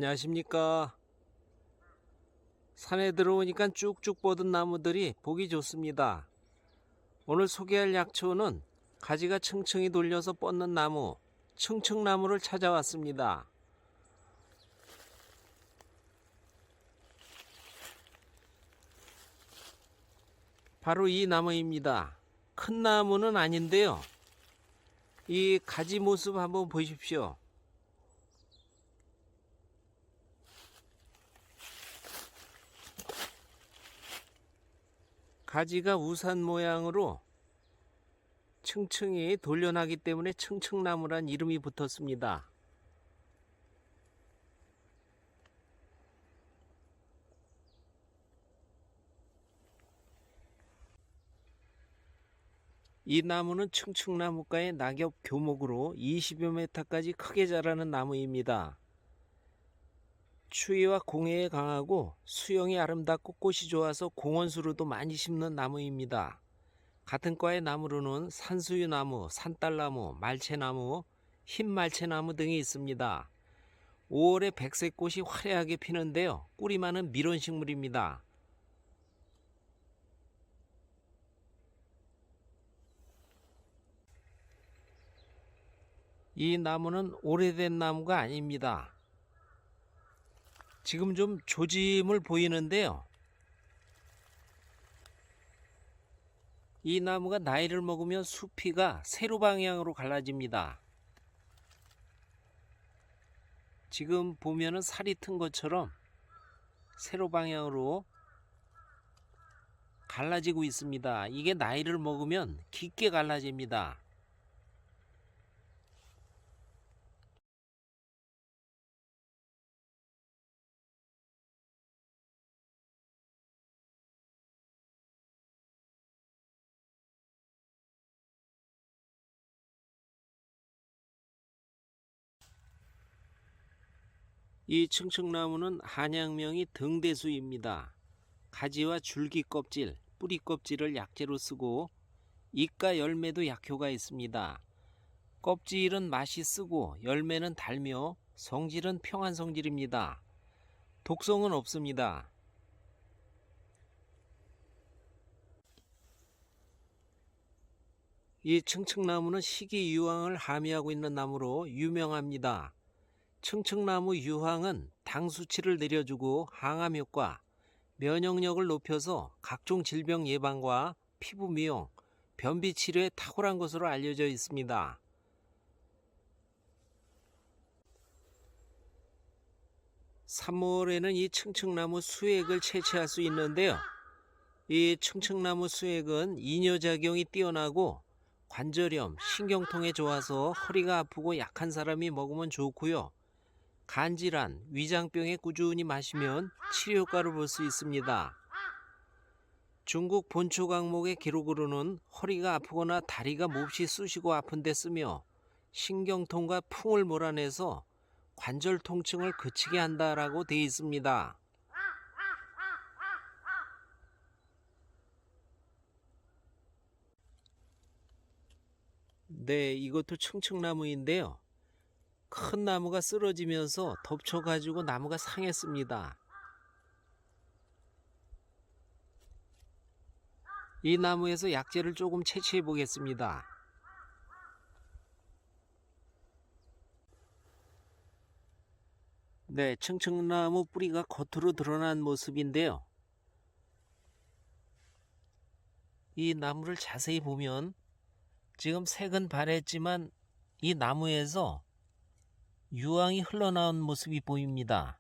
안녕하십니까. 산에 들어오니까 쭉쭉 뻗은 나무들이 보기 좋습니다. 오늘 소개할 약초는 가지가 층층이 돌려서 뻗는 나무, 층층나무를 찾아왔습니다. 바로 이 나무입니다. 큰 나무는 아닌데요. 이 가지 모습 한번 보십시오. 가지가 우산 모양으로 층층이 돌려나기 때문에 층층나무란 이름이 붙었습니다. 이 나무는 층층나무과의 낙엽 교목으로 20여 메타까지 크게 자라는 나무입니다. 추위와 공해에 강하고 수영이 아름답고 꽃이 좋아서 공원수로도 많이 심는 나무입니다. 같은 과의 나무로는 산수유나무, 산딸나무, 말채나무, 흰말채나무 등이 있습니다. 5월에 백색꽃이 화려하게 피는데요. 꿀이 많은 밀원식물입니다. 이 나무는 오래된 나무가 아닙니다. 지금 좀 조짐을 보이는데요. 이 나무가 나이를 먹으면 수피가 세로 방향으로 갈라집니다. 지금 보면은 살이 튼 것처럼 세로 방향으로 갈라지고 있습니다. 이게 나이를 먹으면 깊게 갈라집니다. 이 층층나무는 한약명이 등대수입니다. 가지와 줄기 껍질, 뿌리 껍질을 약재로 쓰고 잎과 열매도 약효가 있습니다. 껍질은 맛이 쓰고 열매는 달며 성질은 평한 성질입니다. 독성은 없습니다. 이 층층나무는 식이유황을 함유하고 있는 나무로 유명합니다. 층층나무 유황은 당 수치를 내려주고 항암 효과, 면역력을 높여서 각종 질병 예방과 피부 미용, 변비 치료에 탁월한 것으로 알려져 있습니다. 3월에는 이 층층나무 수액을 채취할 수 있는데요. 이 층층나무 수액은 이뇨작용이 뛰어나고 관절염, 신경통에 좋아서 허리가 아프고 약한 사람이 먹으면 좋고요. 간질환, 위장병에 꾸준히 마시면 치료 효과를 볼 수 있습니다. 중국 본초 강목의 기록으로는 허리가 아프거나 다리가 몹시 쑤시고 아픈 데 쓰며 신경통과 풍을 몰아내서 관절 통증을 그치게 한다라고 되어 있습니다. 네, 이것도 층층나무인데요. 큰 나무가 쓰러지면서 덮쳐가지고 나무가 상했습니다. 이 나무에서 약재를 조금 채취해 보겠습니다. 네, 층층나무 뿌리가 겉으로 드러난 모습인데요. 이 나무를 자세히 보면 지금 색은 바랬지만 이 나무에서 유황이 흘러나온 모습이 보입니다.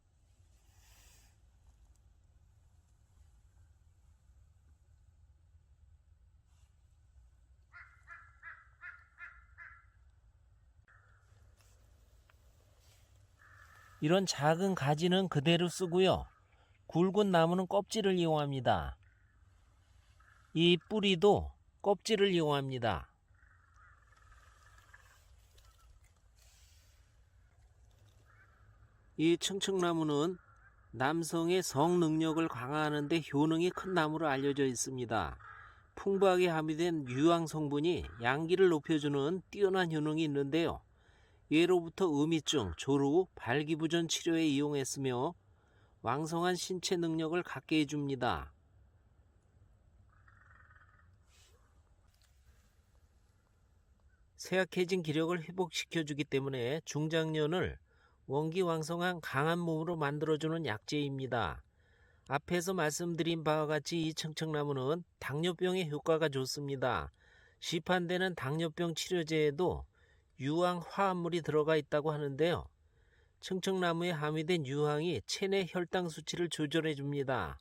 이런 작은 가지는 그대로 쓰고요. 굵은 나무는 껍질을 이용합니다. 이 뿌리도 껍질을 이용합니다. 이 층층나무는 남성의 성능력을 강화하는 데 효능이 큰 나무로 알려져 있습니다. 풍부하게 함유된 유황 성분이 양기를 높여주는 뛰어난 효능이 있는데요. 예로부터 음이증, 조루, 발기부전 치료에 이용했으며 왕성한 신체 능력을 갖게 해줍니다. 쇠약해진 기력을 회복시켜주기 때문에 중장년을 원기왕성한 강한 몸으로 만들어주는 약재입니다. 앞에서 말씀드린 바와 같이 이 청청나무는 당뇨병에 효과가 좋습니다. 시판되는 당뇨병 치료제에도 유황 화합물이 들어가 있다고 하는데요. 청청나무에 함유된 유황이 체내 혈당 수치를 조절해 줍니다.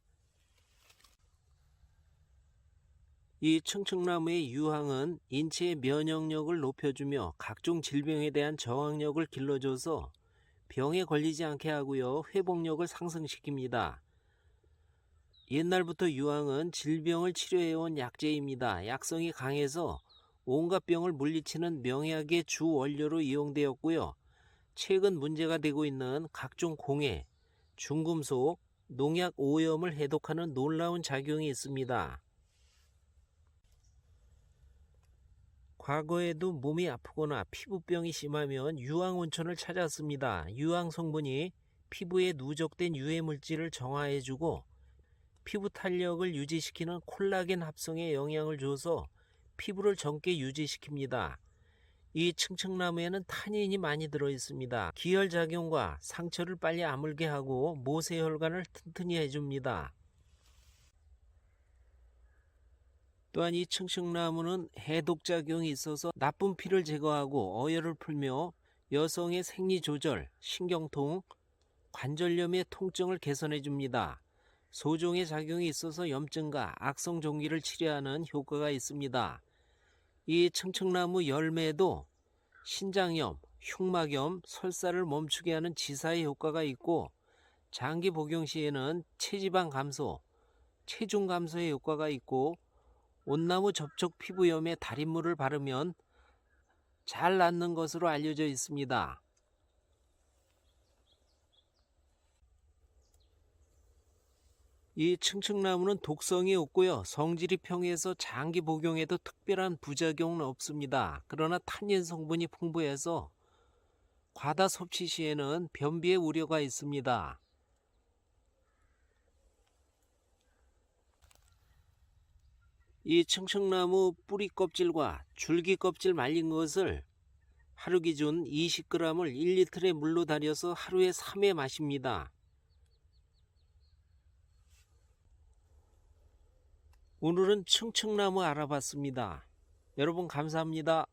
이 청청나무의 유황은 인체의 면역력을 높여주며 각종 질병에 대한 저항력을 길러줘서 병에 걸리지 않게 하고요. 회복력을 상승시킵니다. 옛날부터 유황은 질병을 치료해온 약재입니다. 약성이 강해서 온갖 병을 물리치는 명약의 주 원료로 이용되었고요. 최근 문제가 되고 있는 각종 공해, 중금속, 농약 오염을 해독하는 놀라운 작용이 있습니다. 과거에도 몸이 아프거나 피부병이 심하면 유황 온천을 찾았습니다. 유황 성분이 피부에 누적된 유해 물질을 정화해주고 피부 탄력을 유지시키는 콜라겐 합성에 영향을 줘서 피부를 젊게 유지시킵니다. 이 청청나무에는 타닌이 많이 들어있습니다. 기혈작용과 상처를 빨리 아물게 하고 모세혈관을 튼튼히 해줍니다. 또한 이 청청나무는 해독작용이 있어서 나쁜 피를 제거하고 어혈을 풀며 여성의 생리조절, 신경통, 관절염의 통증을 개선해줍니다. 소종의 작용이 있어서 염증과 악성 종기를 치료하는 효과가 있습니다. 이 청청나무 열매도 신장염, 흉막염, 설사를 멈추게 하는 지사의 효과가 있고 장기 복용 시에는 체지방 감소, 체중 감소의 효과가 있고 온나무 접촉 피부염에 달인물을 바르면 잘 낫는 것으로 알려져 있습니다. 이 청청나무는 독성이 없고요. 성질이 평해서 장기 복용에도 특별한 부작용은 없습니다. 그러나 탄닌 성분이 풍부해서 과다 섭취 시에는 변비의 우려가 있습니다. 이 청청나무 뿌리 껍질과 줄기 껍질 말린 것을 하루 기준 20g을 1리터의 물로 달여서 하루에 3회 마십니다. 오늘은 청청나무 알아봤습니다. 여러분 감사합니다.